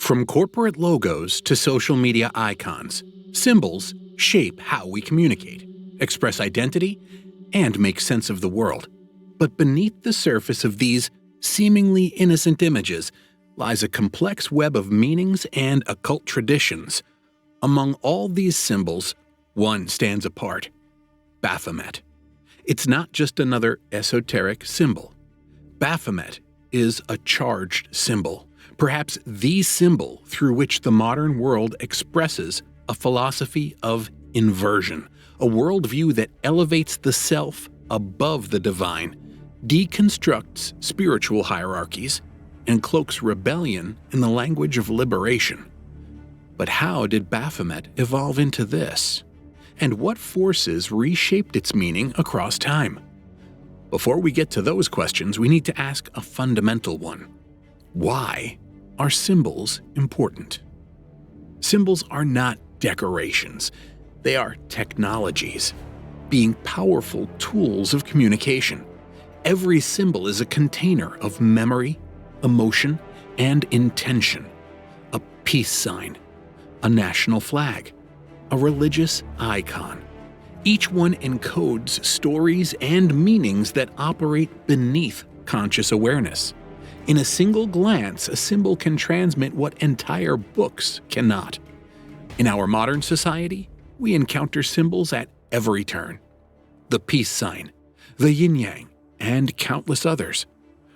From corporate logos to social media icons, symbols shape how we communicate, express identity, and make sense of the world. But beneath the surface of these seemingly innocent images lies a complex web of meanings and occult traditions. Among all these symbols, one stands apart: Baphomet. It's not just another esoteric symbol. Baphomet is a charged symbol, perhaps the symbol through which the modern world expresses a philosophy of inversion, a worldview that elevates the self above the divine, deconstructs spiritual hierarchies, and cloaks rebellion in the language of liberation. But how did Baphomet evolve into this? And what forces reshaped its meaning across time? Before we get to those questions, we need to ask a fundamental one. Why are symbols important? Symbols are not decorations. They are technologies, being powerful tools of communication. Every symbol is a container of memory, emotion, and intention. A peace sign, a national flag, a religious icon. Each one encodes stories and meanings that operate beneath conscious awareness. In a single glance, a symbol can transmit what entire books cannot. In our modern society, we encounter symbols at every turn. The peace sign, the yin-yang, and countless others.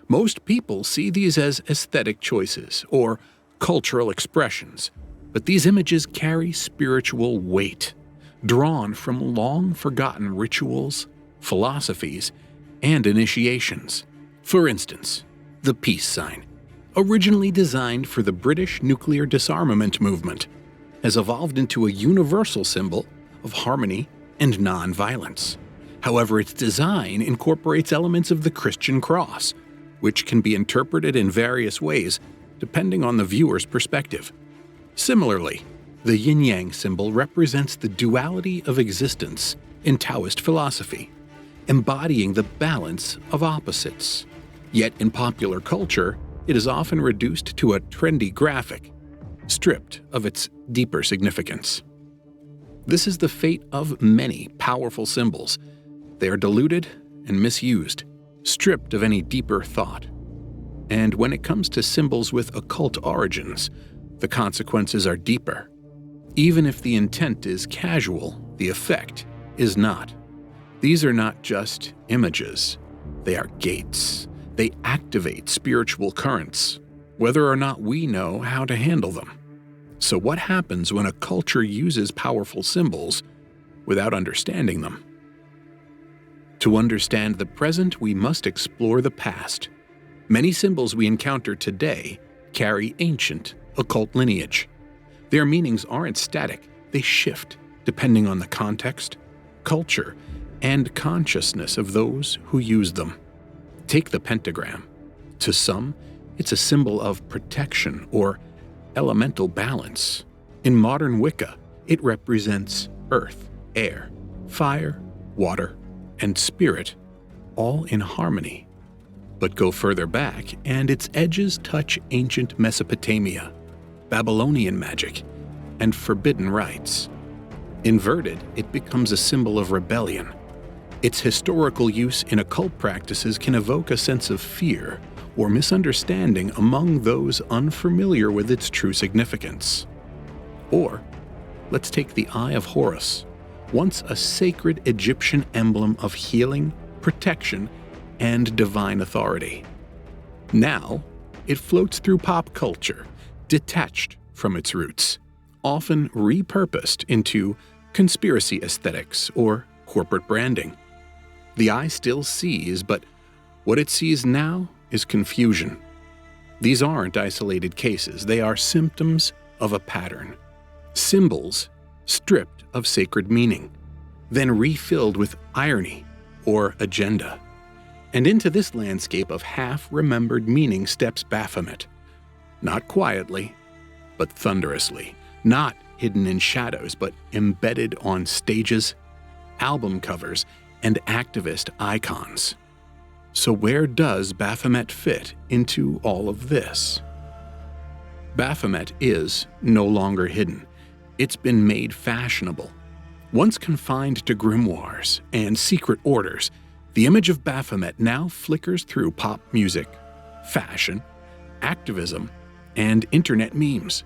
Most people see these as aesthetic choices or cultural expressions, but these images carry spiritual weight, drawn from long-forgotten rituals, philosophies, and initiations. For instance, the peace sign, originally designed for the British nuclear disarmament movement, has evolved into a universal symbol of harmony and non-violence. However, its design incorporates elements of the Christian cross, which can be interpreted in various ways depending on the viewer's perspective. Similarly, the yin-yang symbol represents the duality of existence in Taoist philosophy, embodying the balance of opposites. Yet in popular culture, it is often reduced to a trendy graphic, stripped of its deeper significance. This is the fate of many powerful symbols. They are diluted and misused, stripped of any deeper thought. And when it comes to symbols with occult origins, the consequences are deeper. Even if the intent is casual, the effect is not. These are not just images. They are gates. They activate spiritual currents, whether or not we know how to handle them. So what happens when a culture uses powerful symbols without understanding them? To understand the present, we must explore the past. Many symbols we encounter today carry ancient occult lineage. Their meanings aren't static, they shift depending on the context, culture, and consciousness of those who use them. Take the pentagram. To some, it's a symbol of protection or elemental balance. In modern Wicca, it represents earth, air, fire, water, and spirit, all in harmony. But go further back, and its edges touch ancient Mesopotamia, Babylonian magic, and forbidden rites. Inverted, it becomes a symbol of rebellion. Its historical use in occult practices can evoke a sense of fear or misunderstanding among those unfamiliar with its true significance. Or, let's take the Eye of Horus, once a sacred Egyptian emblem of healing, protection, and divine authority. Now, it floats through pop culture, detached from its roots, often repurposed into conspiracy aesthetics or corporate branding. The eye still sees, but what it sees now is confusion. These aren't isolated cases, they are symptoms of a pattern. Symbols stripped of sacred meaning, then refilled with irony or agenda. And into this landscape of half-remembered meaning steps Baphomet. Not quietly, but thunderously. Not hidden in shadows, but embedded on stages, album covers, and activist icons. So where does Baphomet fit into all of this? Baphomet is no longer hidden. It's been made fashionable. Once confined to grimoires and secret orders, the image of Baphomet now flickers through pop music, fashion, activism, and internet memes.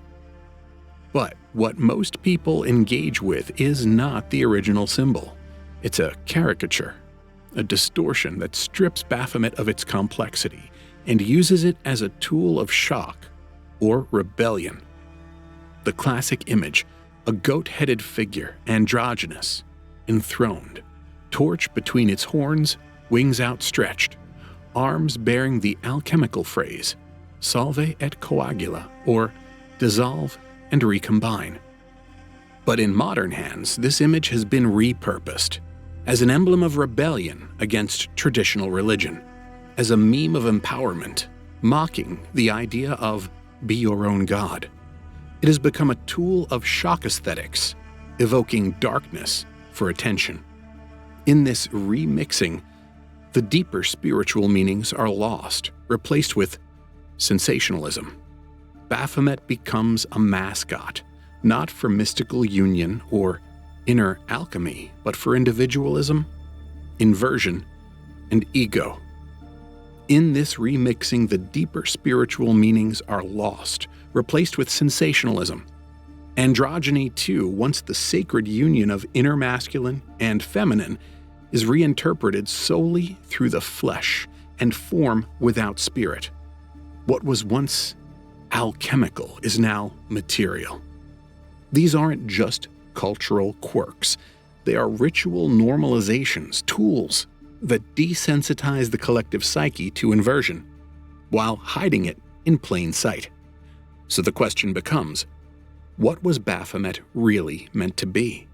But what most people engage with is not the original symbol. It's a caricature, a distortion that strips Baphomet of its complexity and uses it as a tool of shock or rebellion. The classic image, a goat-headed figure, androgynous, enthroned, torch between its horns, wings outstretched, arms bearing the alchemical phrase, salve et coagula, or dissolve and recombine. But in modern hands, this image has been repurposed as an emblem of rebellion against traditional religion, as a meme of empowerment, mocking the idea of be your own god. It has become a tool of shock aesthetics, evoking darkness for attention. In this remixing, the deeper spiritual meanings are lost, replaced with sensationalism. Baphomet becomes a mascot, not for mystical union or inner alchemy, but for individualism, inversion, and ego. In this remixing, the deeper spiritual meanings are lost, replaced with sensationalism. Androgyny, too, once the sacred union of inner masculine and feminine, is reinterpreted solely through the flesh and form without spirit. What was once alchemical is now material. These aren't just cultural quirks. They are ritual normalizations, tools that desensitize the collective psyche to inversion, while hiding it in plain sight. So the question becomes, what was Baphomet really meant to be?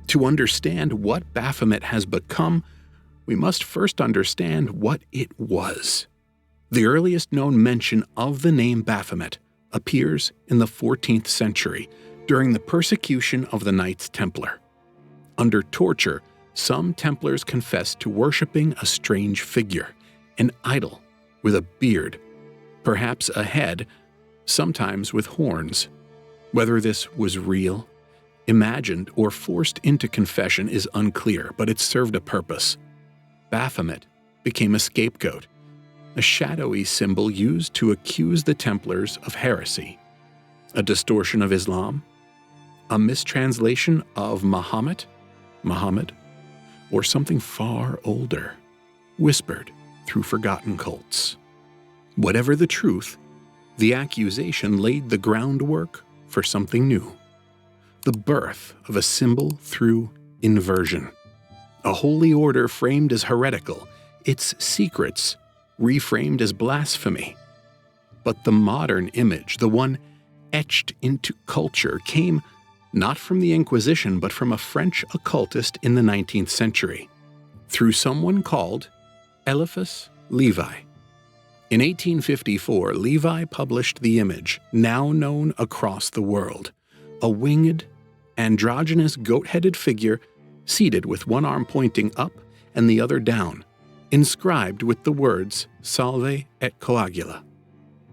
To understand what Baphomet has become, we must first understand what it was. The earliest known mention of the name Baphomet appears in the 14th century during the persecution of the Knights Templar. Under torture, some Templars confessed to worshipping a strange figure, an idol with a beard, perhaps a head, sometimes with horns. Whether this was real, imagined, or forced into confession is unclear, but it served a purpose. Baphomet became a scapegoat, a shadowy symbol used to accuse the Templars of heresy, a distortion of Islam, a mistranslation of Muhammad, or something far older, whispered through forgotten cults. Whatever the truth, the accusation laid the groundwork for something new, the birth of a symbol through inversion, a holy order framed as heretical, its secrets reframed as blasphemy. But the modern image, the one etched into culture, came not from the Inquisition but from a French occultist in the 19th century, through someone called Eliphas Lévi. In 1854, Lévi published the image, now known across the world, a winged, androgynous goat-headed figure seated with one arm pointing up and the other down, inscribed with the words Salve et Coagula.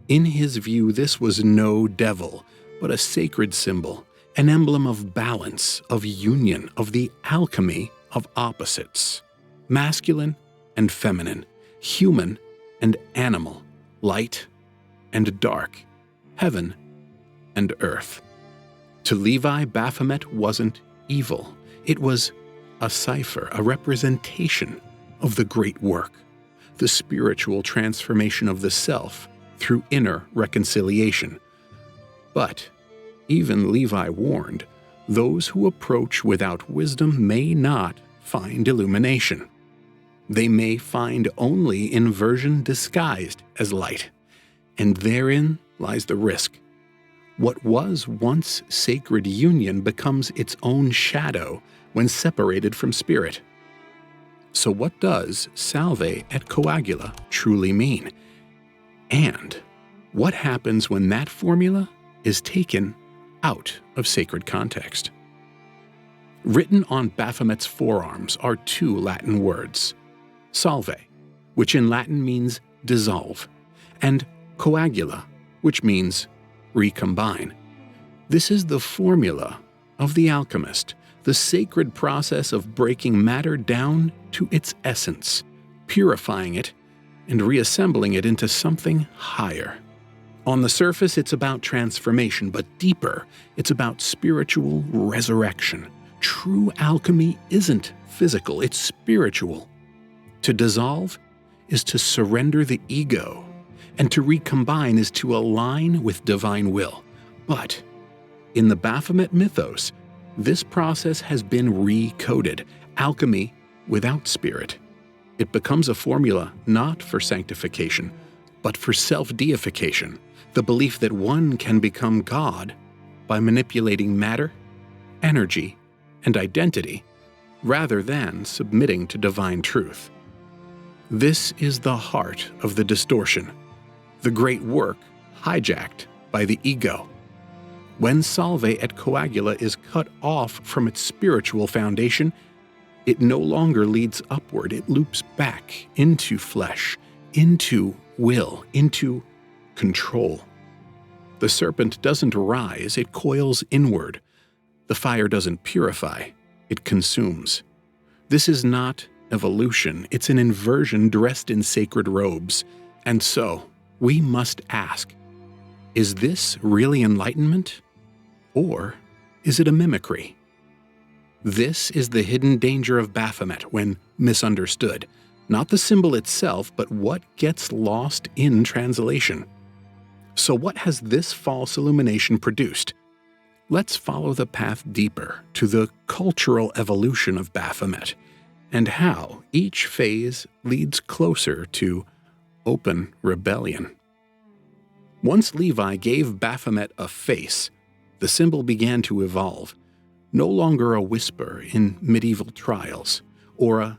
In his view, this was no devil, but a sacred symbol, an emblem of balance, of union, of the alchemy of opposites, masculine and feminine, human and animal, light and dark, heaven and earth. To Lévi, Baphomet wasn't evil. It was a cipher, a representation of the great work, the spiritual transformation of the self through inner reconciliation. But even Lévi warned, those who approach without wisdom may not find illumination. They may find only inversion disguised as light, and therein lies the risk. What was once sacred union becomes its own shadow when separated from spirit. So what does salve et coagula truly mean? And what happens when that formula is taken out of sacred context? Written on Baphomet's forearms are two Latin words, salve, which in Latin means dissolve, and coagula, which means recombine. This is the formula of the alchemist, the sacred process of breaking matter down to its essence, purifying it, and reassembling it into something higher. On the surface, it's about transformation, but deeper, it's about spiritual resurrection. True alchemy isn't physical, it's spiritual. To dissolve is to surrender the ego, and to recombine is to align with divine will. But in the Baphomet mythos, this process has been recoded, alchemy without spirit. It becomes a formula not for sanctification, but for self-deification, the belief that one can become God by manipulating matter, energy, and identity, rather than submitting to divine truth. This is the heart of the distortion, the great work hijacked by the ego. When salve et coagula is cut off from its spiritual foundation, it no longer leads upward, it loops back into flesh, into will, into control. The serpent doesn't rise, it coils inward. The fire doesn't purify, it consumes. This is not evolution, it's an inversion dressed in sacred robes. And so, we must ask, is this really enlightenment? Or is it a mimicry? This is the hidden danger of Baphomet when misunderstood. Not the symbol itself, but what gets lost in translation. So what has this false illumination produced? Let's follow the path deeper to the cultural evolution of Baphomet, and how each phase leads closer to open rebellion. Once Lévi gave Baphomet a face, the symbol began to evolve, no longer a whisper in medieval trials or a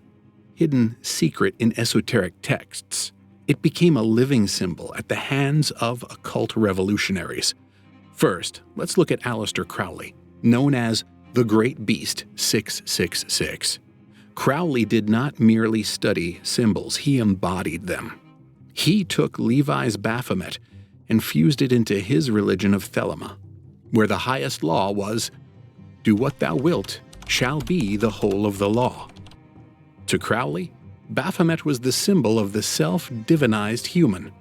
hidden secret in esoteric texts. It became a living symbol at the hands of occult revolutionaries. First, let's look at Aleister Crowley, known as the Great Beast 666. Crowley did not merely study symbols, he embodied them. He took Lévi's Baphomet and fused it into his religion of Thelema, where the highest law was, "Do what thou wilt, shall be the whole of the law." To Crowley, Baphomet was the symbol of the self-divinized human,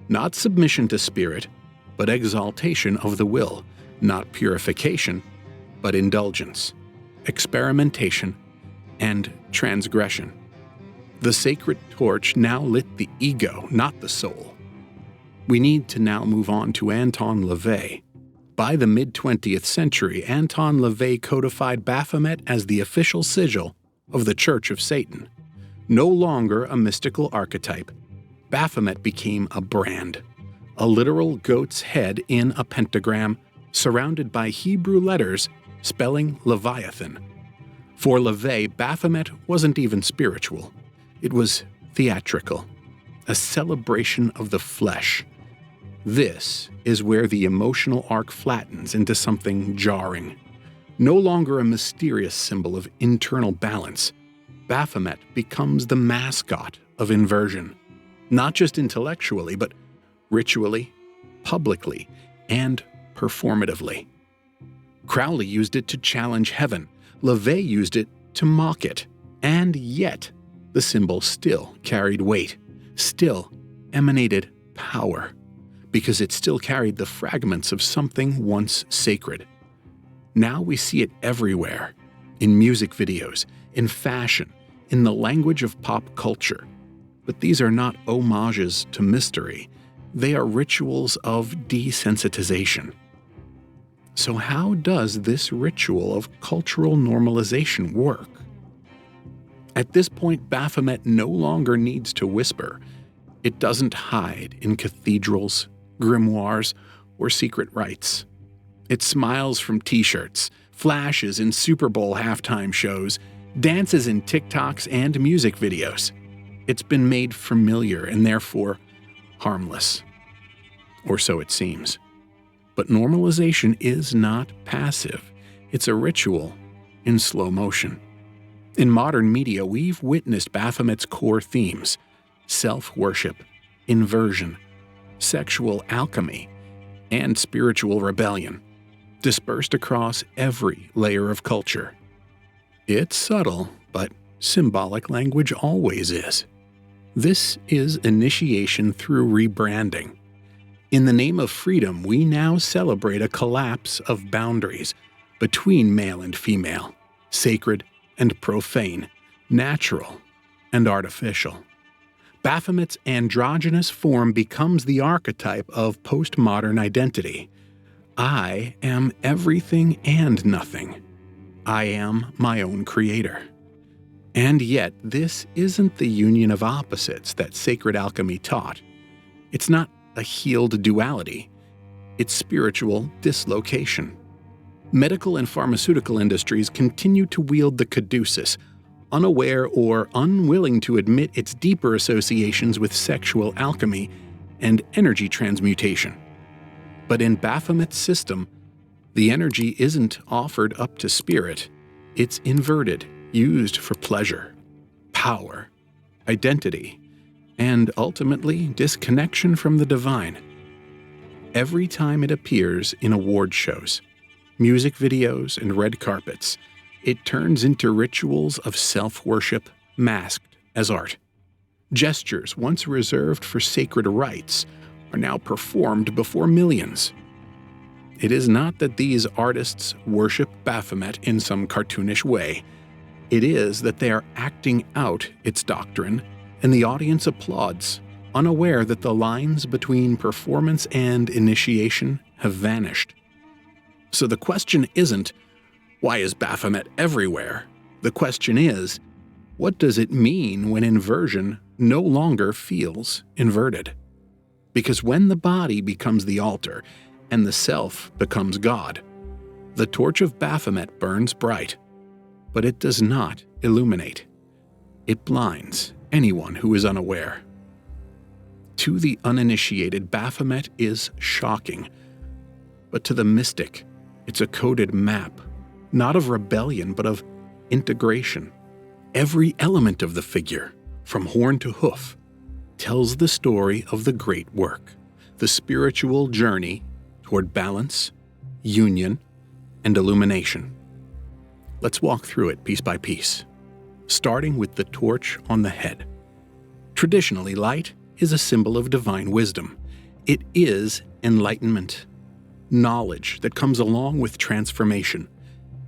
not submission to spirit, but exaltation of the will, not purification, but indulgence, experimentation, and transgression. The sacred torch now lit the ego, not the soul. We need to now move on to Anton LaVey. By the mid-20th century, Anton LaVey codified Baphomet as the official sigil of the Church of Satan. No longer a mystical archetype, Baphomet became a brand, a literal goat's head in a pentagram surrounded by Hebrew letters spelling Leviathan. For LaVey, Baphomet wasn't even spiritual. It was theatrical, a celebration of the flesh. This is where the emotional arc flattens into something jarring. No longer a mysterious symbol of internal balance, Baphomet becomes the mascot of inversion, not just intellectually, but ritually, publicly, and performatively. Crowley used it to challenge heaven, LaVey used it to mock it, and yet the symbol still carried weight, still emanated power, because it still carried the fragments of something once sacred. Now we see it everywhere, in music videos, in fashion, in the language of pop culture. But these are not homages to mystery, they are rituals of desensitization. So how does this ritual of cultural normalization work? At this point, Baphomet no longer needs to whisper. It doesn't hide in cathedrals, grimoires, or secret rites. It smiles from t-shirts, flashes in Super Bowl halftime shows, dances in TikToks and music videos. It's been made familiar and therefore harmless. Or so it seems. But normalization is not passive. It's a ritual in slow motion. In modern media, we've witnessed Baphomet's core themes: self-worship, inversion, sexual alchemy, and spiritual rebellion, dispersed across every layer of culture. It's subtle, but symbolic language always is. This is initiation through rebranding. In the name of freedom, we now celebrate a collapse of boundaries between male and female, sacred and profane, natural and artificial. Baphomet's androgynous form becomes the archetype of postmodern identity. I am everything and nothing. I am my own creator. And yet, this isn't the union of opposites that sacred alchemy taught. It's not a healed duality. It's spiritual dislocation. Medical and pharmaceutical industries continue to wield the caduceus, unaware or unwilling to admit its deeper associations with sexual alchemy and energy transmutation. But in Baphomet's system, the energy isn't offered up to spirit. It's inverted, used for pleasure, power, identity, and ultimately disconnection from the divine. Every time it appears in award shows, music videos, and red carpets, it turns into rituals of self-worship masked as art. Gestures once reserved for sacred rites are now performed before millions. It is not that these artists worship Baphomet in some cartoonish way. It is that they are acting out its doctrine, and the audience applauds, unaware that the lines between performance and initiation have vanished. So the question isn't, why is Baphomet everywhere? The question is, what does it mean when inversion no longer feels inverted? Because when the body becomes the altar and the self becomes God, the torch of Baphomet burns bright, but it does not illuminate. It blinds anyone who is unaware. To the uninitiated, Baphomet is shocking, but to the mystic, it's a coded map, not of rebellion, but of integration. Every element of the figure, from horn to hoof, tells the story of the great work, the spiritual journey toward balance, union, and illumination. Let's walk through it piece by piece, starting with the torch on the head. Traditionally, light is a symbol of divine wisdom. It is enlightenment, knowledge that comes along with transformation.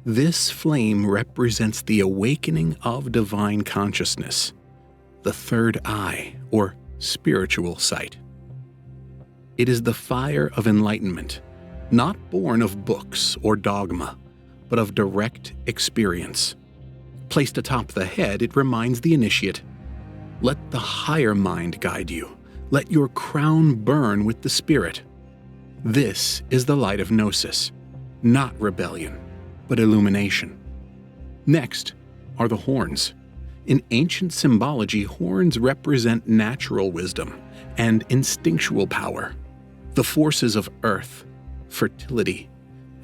This flame represents the awakening of divine consciousness, the third eye, or spiritual sight. It is the fire of enlightenment, not born of books or dogma, but of direct experience. Placed atop the head, it reminds the initiate, let the higher mind guide you. Let your crown burn with the spirit. This is the light of gnosis, not rebellion, but illumination. Next are the horns. In ancient symbology, horns represent natural wisdom and instinctual power, the forces of earth, fertility,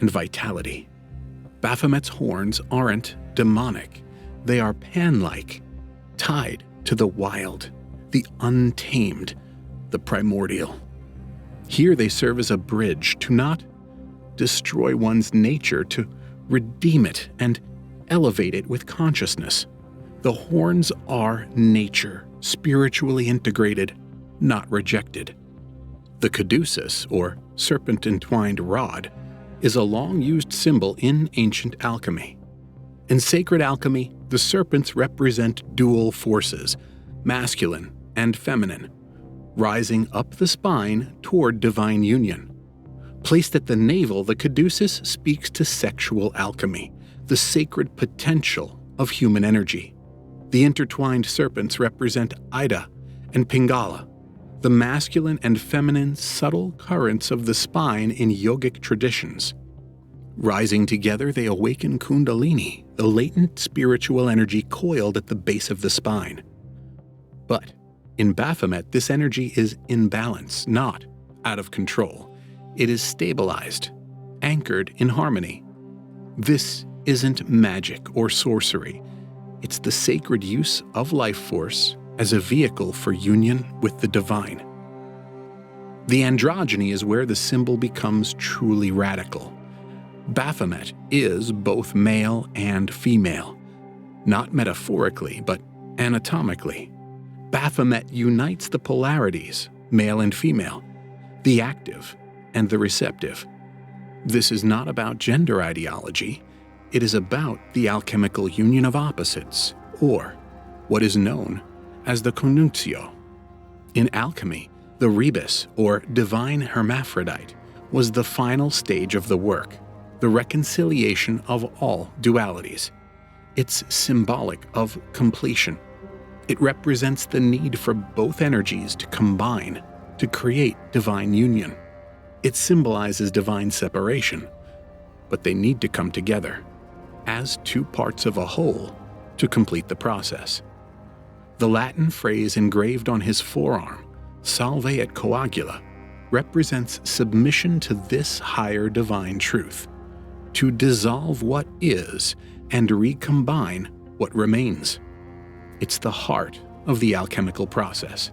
and vitality. Baphomet's horns aren't demonic. They are pan-like, tied to the wild, the untamed, the primordial. Here they serve as a bridge to not destroy one's nature, to redeem it and elevate it with consciousness. The horns are nature, spiritually integrated, not rejected. The caduceus, or serpent-entwined rod, is a long-used symbol in ancient alchemy. In sacred alchemy, the serpents represent dual forces, masculine and feminine, rising up the spine toward divine union. Placed at the navel, the caduceus speaks to sexual alchemy, the sacred potential of human energy. The intertwined serpents represent Ida and Pingala, the masculine and feminine subtle currents of the spine in yogic traditions. Rising together, they awaken Kundalini, the latent spiritual energy coiled at the base of the spine. But in Baphomet, this energy is in balance, not out of control. It is stabilized, anchored in harmony. This isn't magic or sorcery. It's the sacred use of life force as a vehicle for union with the divine. The androgyny is where the symbol becomes truly radical. Baphomet is both male and female, not metaphorically, but anatomically. Baphomet unites the polarities, male and female, the active and the receptive. This is not about gender ideology. It is about the alchemical union of opposites, or what is known as the conjunctio. In alchemy, the rebis, or divine hermaphrodite, was the final stage of the work, the reconciliation of all dualities. It's symbolic of completion. It represents the need for both energies to combine to create divine union. It symbolizes divine separation, but they need to come together as two parts of a whole to complete the process. The Latin phrase engraved on his forearm, Salve et Coagula, represents submission to this higher divine truth, to dissolve what is and recombine what remains. It's the heart of the alchemical process,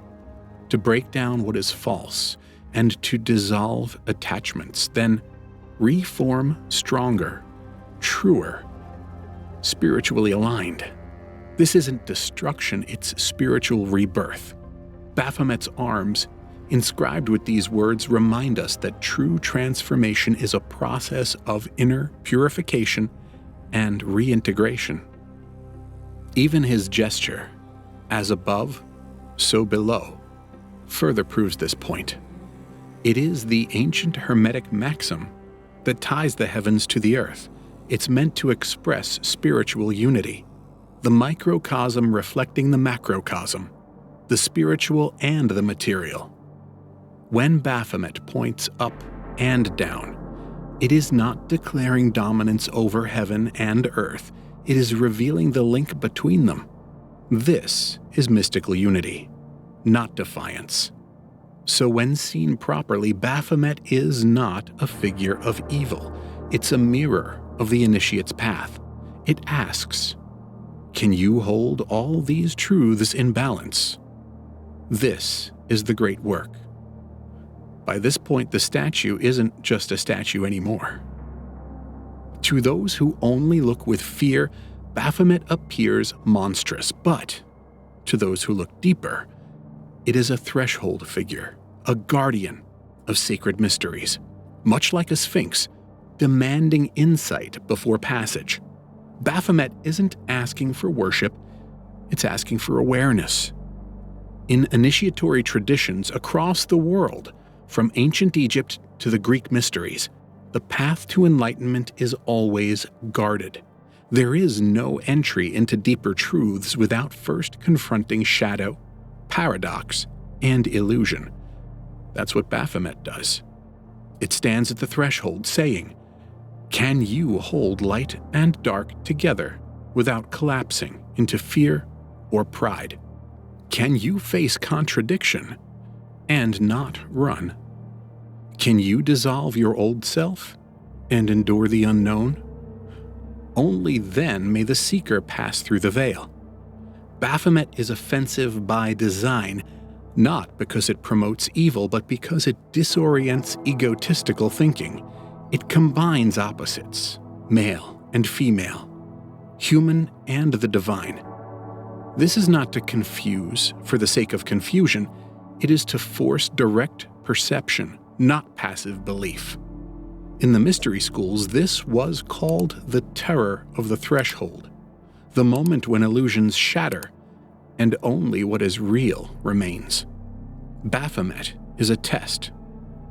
to break down what is false and to dissolve attachments, then reform stronger, truer, spiritually aligned. This isn't destruction, it's spiritual rebirth. Baphomet's arms, inscribed with these words, remind us that true transformation is a process of inner purification and reintegration. Even his gesture, as above, so below, further proves this point. It is the ancient Hermetic maxim that ties the heavens to the earth. It's meant to express spiritual unity, the microcosm reflecting the macrocosm, the spiritual and the material. When Baphomet points up and down, it is not declaring dominance over heaven and earth, it is revealing the link between them. This is mystical unity, not defiance. So when seen properly, Baphomet is not a figure of evil. It's a mirror of the initiate's path. It asks, can you hold all these truths in balance? This is the great work. By this point, the statue isn't just a statue anymore. To those who only look with fear, Baphomet appears monstrous, but to those who look deeper, it is a threshold figure, a guardian of sacred mysteries, much like a sphinx, demanding insight before passage. Baphomet isn't asking for worship, it's asking for awareness. In initiatory traditions across the world, from ancient Egypt to the Greek mysteries, the path to enlightenment is always guarded. There is no entry into deeper truths without first confronting shadow, paradox, and illusion. That's what Baphomet does. It stands at the threshold saying, can you hold light and dark together without collapsing into fear or pride? Can you face contradiction and not run? Can you dissolve your old self and endure the unknown? Only then may the seeker pass through the veil. Baphomet is offensive by design, not because it promotes evil, but because it disorients egotistical thinking. It combines opposites, male and female, human and the divine. This is not to confuse for the sake of confusion, it is to force direct perception, not passive belief. In the mystery schools, this was called the terror of the threshold, the moment when illusions shatter and only what is real remains. Baphomet is a test,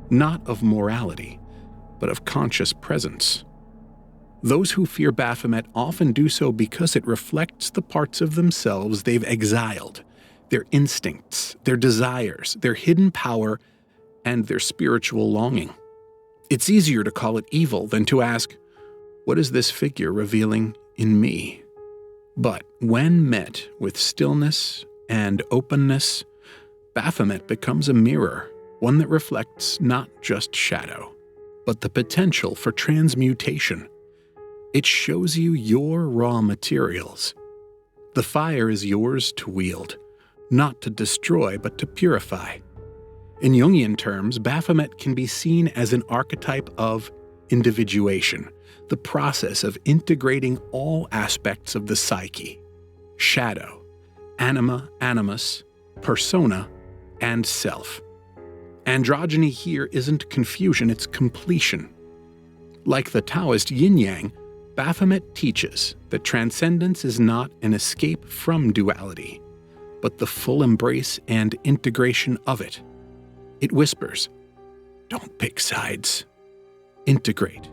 not of morality, but of conscious presence. Those who fear Baphomet often do so because it reflects the parts of themselves they've exiled, their instincts, their desires, their hidden power, and their spiritual longing. It's easier to call it evil than to ask, what is this figure revealing in me? But when met with stillness and openness, Baphomet becomes a mirror, one that reflects not just shadow, but the potential for transmutation. It shows you your raw materials. The fire is yours to wield, not to destroy but to purify. In Jungian terms, Baphomet can be seen as an archetype of individuation, the process of integrating all aspects of the psyche: shadow, anima, animus, persona, and self. Androgyny here isn't confusion, it's completion. Like the Taoist yin-yang, Baphomet teaches that transcendence is not an escape from duality, but the full embrace and integration of it. It whispers, don't pick sides. Integrate.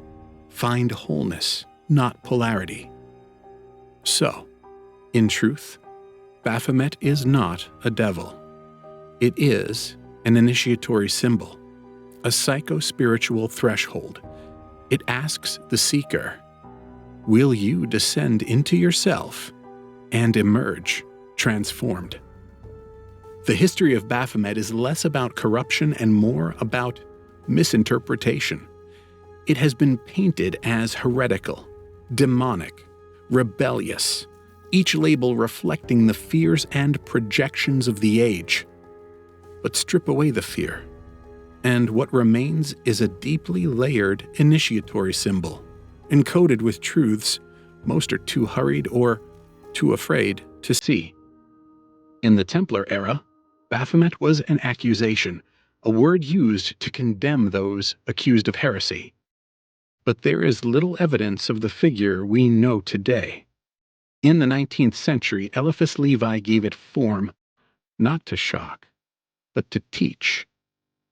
Find wholeness, not polarity. So, in truth, Baphomet is not a devil. It is an initiatory symbol, a psycho-spiritual threshold. It asks the seeker, will you descend into yourself and emerge transformed? The history of Baphomet is less about corruption and more about misinterpretation. It has been painted as heretical, demonic, rebellious, each label reflecting the fears and projections of the age. But strip away the fear, and what remains is a deeply layered initiatory symbol, encoded with truths most are too hurried or too afraid to see. In the Templar era, Baphomet was an accusation, a word used to condemn those accused of heresy. But there is little evidence of the figure we know today. In the 19th century, Eliphas Lévi gave it form, not to shock, but to teach.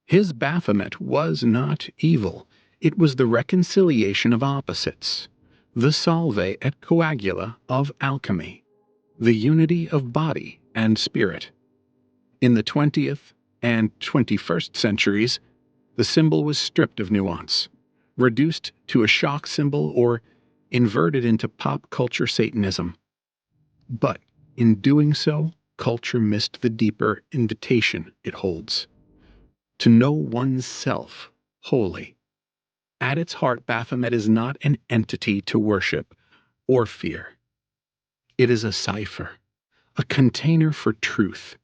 His Baphomet was not evil. It was the reconciliation of opposites, the salve et coagula of alchemy, the unity of body and spirit. In the 20th and 21st centuries, the symbol was stripped of nuance, reduced to a shock symbol or inverted into pop culture Satanism. But in doing so, culture missed the deeper invitation it holds: to know oneself wholly. At its heart, Baphomet is not an entity to worship or fear. It is a cipher, a container for truth,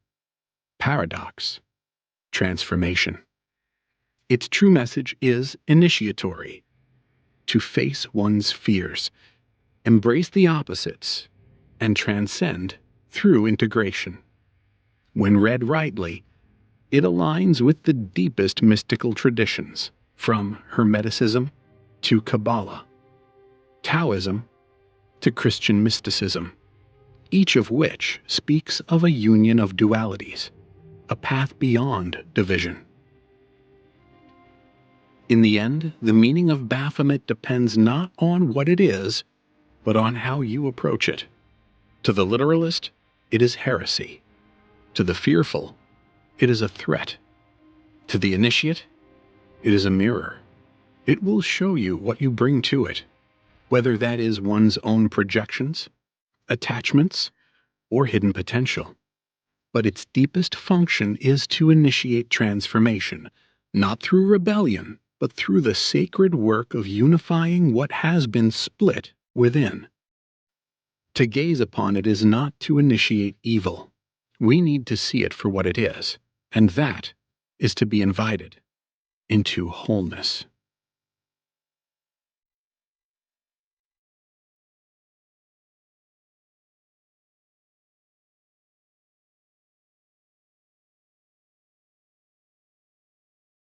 paradox, transformation. Its true message is initiatory: to face one's fears, embrace the opposites, and transcend through integration. When read rightly, it aligns with the deepest mystical traditions, from Hermeticism to Kabbalah, Taoism to Christian mysticism, each of which speaks of a union of dualities, a path beyond division. In the end, the meaning of Baphomet depends not on what it is, but on how you approach it. To the literalist, it is heresy. To the fearful, it is a threat. To the initiate, it is a mirror. It will show you what you bring to it, whether that is one's own projections, attachments, or hidden potential. But its deepest function is to initiate transformation, not through rebellion, but through the sacred work of unifying what has been split within. To gaze upon it is not to initiate evil. We need to see it for what it is, and that is to be invited into wholeness.